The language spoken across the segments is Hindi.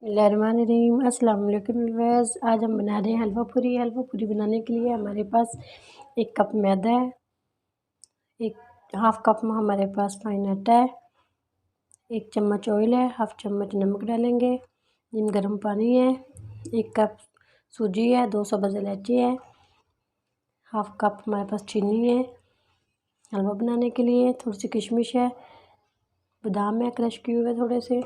बिस्मिल्लाहिर्रहमानिर्रहीम। अस्सलाम वालेकुम व्यूअर्स। आज हम बना रहे हैं हलवा पूरी। हलवा पूरी बनाने के लिए हमारे पास 1 कप मैदा है, 1/2 कप में हमारे पास फाइन आटा है, 1 चम्मच ऑयल है, 1/2 चम्मच नमक डालेंगे, नीम गर्म पानी है, 1 कप सूजी है, 2 सब्ज़ इलायची है, 1/2 कप हमारे पास चीनी है हलवा बनाने के लिए, थोड़ी सी किशमिश है, बादाम है क्रश किए हुए थोड़े से।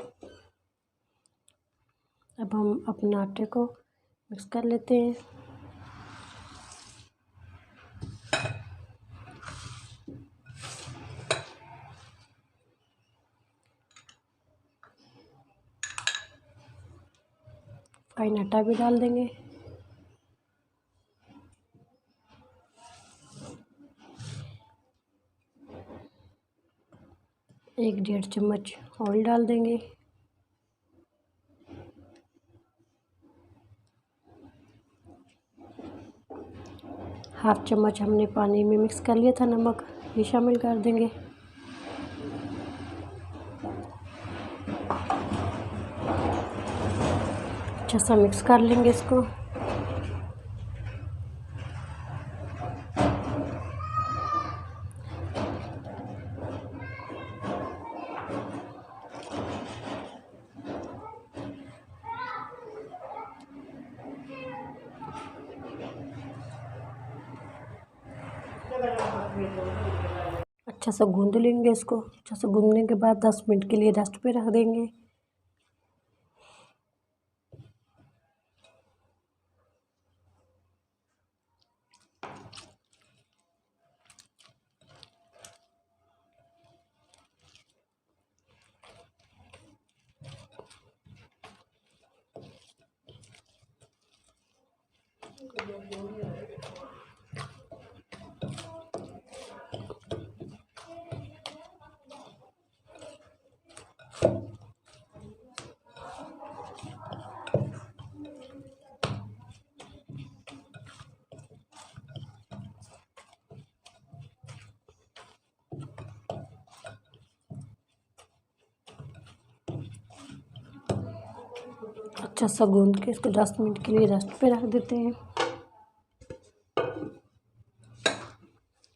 अब हम अपने आटे को मिक्स कर लेते हैं। फाइन आटा भी डाल देंगे। एक 1.5 चम्मच ऑयल डाल देंगे। हाफ चम्मच हमने पानी में मिक्स कर लिया था नमक, ये शामिल कर देंगे। अच्छा सा मिक्स कर लेंगे इसको। अच्छा सा गूंद लेंगे इसको। अच्छा सा गूंदने के बाद 10 मिनट के लिए रेस्ट पे रख देंगे। अच्छा सा गूंद के इसको 10 मिनट के लिए रेस्ट पे रख देते हैं।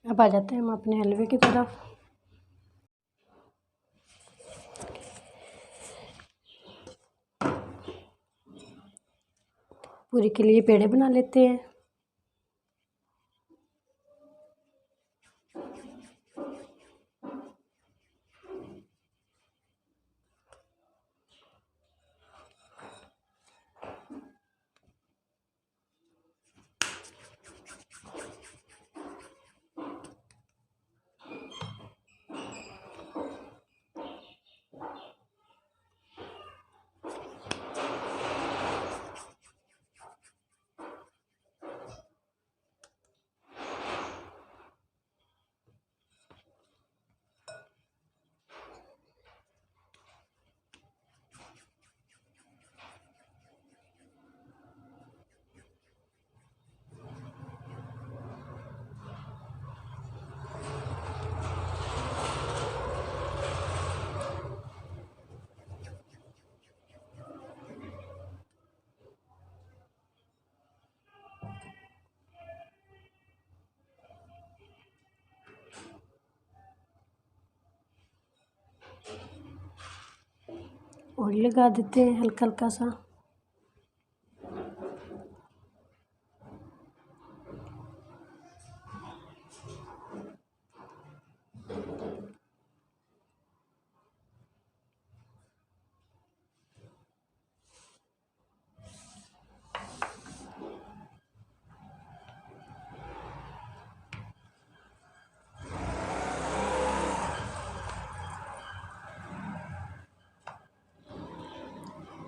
अब आ जाते हैं हम अपने हलवे की तरफ। पूरी के लिए पेड़े बना लेते हैं। ऑयल लगा देते हैं हल्का हल्का सा।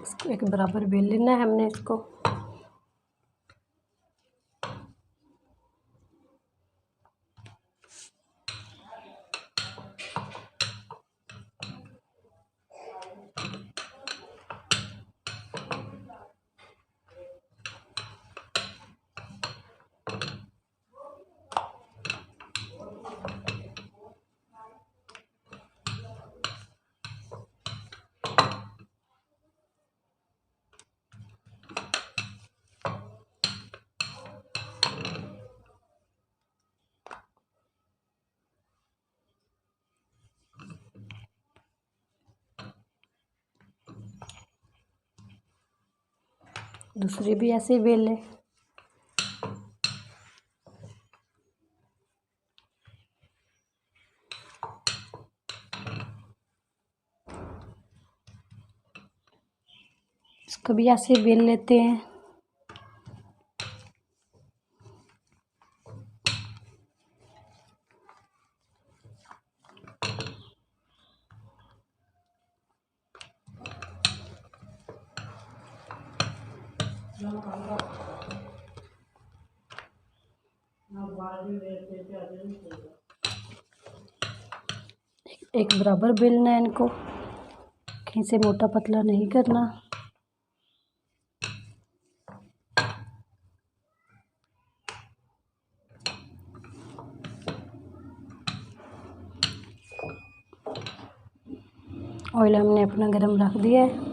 इसको एक बराबर बेल लेना है हमने इसको। दूसरी भी ऐसे ही बेल लें। इसको भी ऐसे ही बेल लेते हैं। एक बराबर बेलना है इनको, कहीं से मोटा पतला नहीं करना। ऑयल हमने अपना गरम रख दिया है।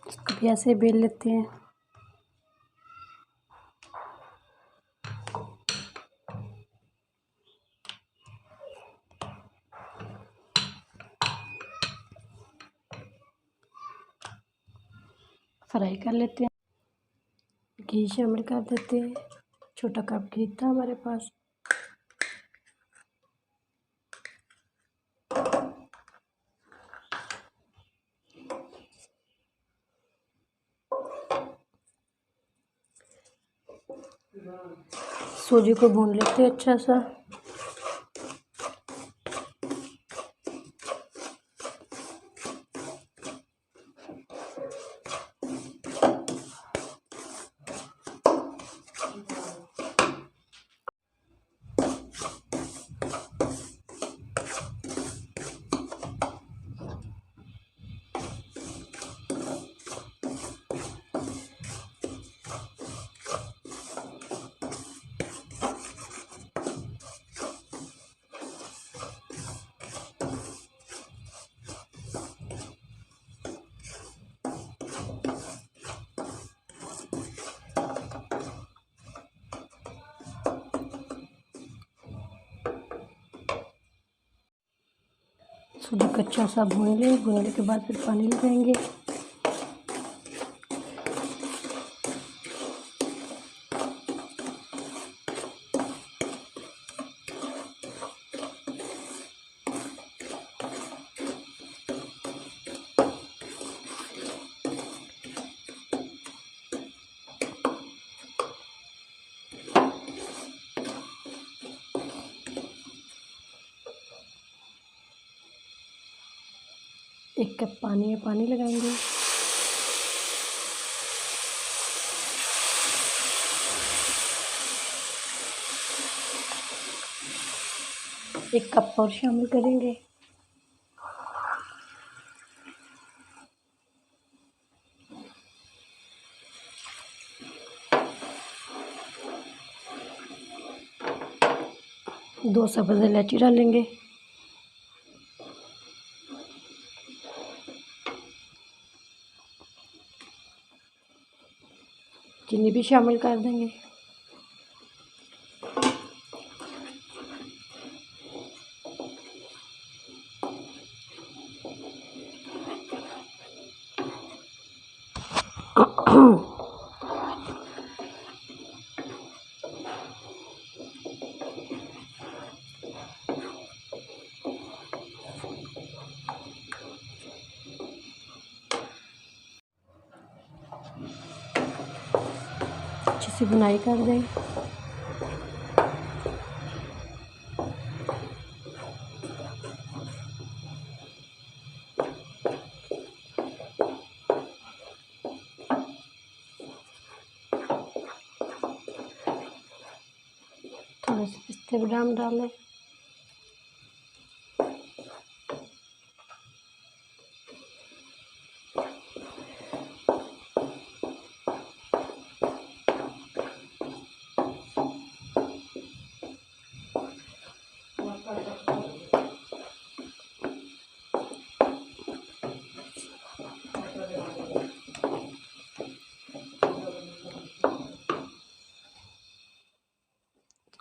इसको भी ऐसे बेल लेते हैं। फ्राई कर लेते हैं। घी शामिल कर देते हैं। छोटा कप घी था हमारे पास। सूजी को भून लेते हैं अच्छा सा। सूजी को अच्छा सा भून लें। भूनने के बाद फिर पानी लगाएंगे। एक कप पानी है, पानी लगाएंगे। एक कप और शामिल करेंगे। दो सब्ज़ इलायची डालेंगे। चीनी भी शामिल कर देंगे। अच्छी सी बुनाई कर दें। थोड़े से पिस्ते बादाम डालें।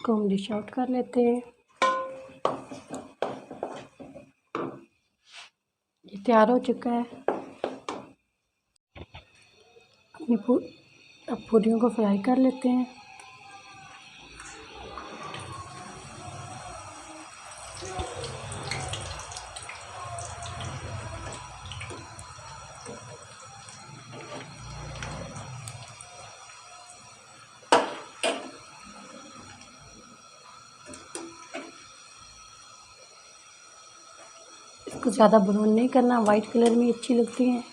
इसको हम डिश आउट कर लेते हैं। ये तैयार हो चुका है। अब पूरियों को फ्राई कर लेते हैं। इसको ज़्यादा ब्राउन नहीं करना, वाइट कलर में अच्छी लगती हैं।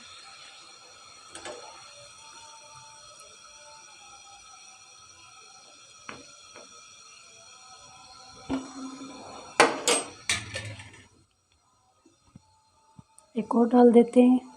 एक और डाल देते हैं।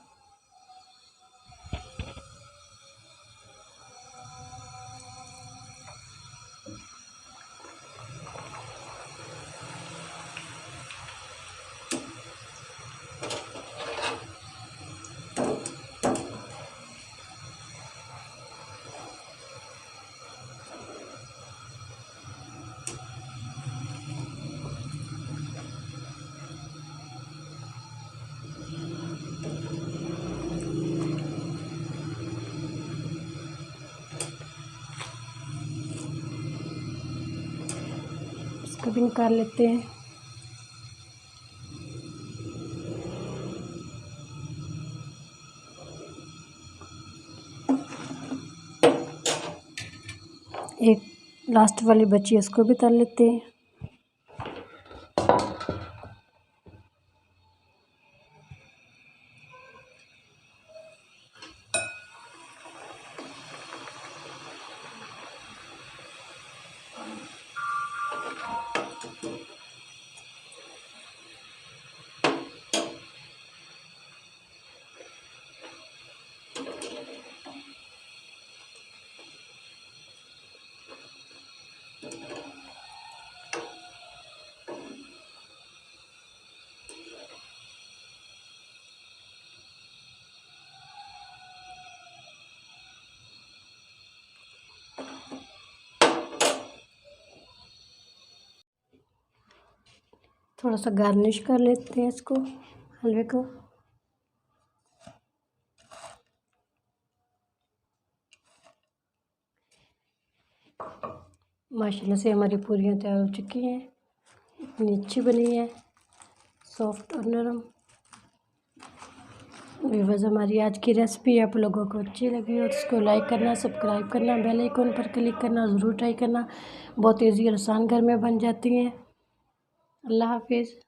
इसको भी निकाल लेते हैं। एक लास्ट वाली बची है, उसको भी तल लेते हैं। थोड़ा सा गार्निश कर लेते हैं इसको, हलवे को। माशाल्लाह से हमारी पूरियाँ तैयार हो चुकी हैं। इतनी अच्छी बनी है, सॉफ्ट और नरम। व्यूअर्स, हमारी आज की रेसिपी आप लोगों को अच्छी लगी हो तो इसको लाइक करना, सब्सक्राइब करना, बेल आइकन पर क्लिक करना, ज़रूर ट्राई करना। बहुत ईजी और आसान घर में बन जाती हैं। अल्लाह हाफिज़।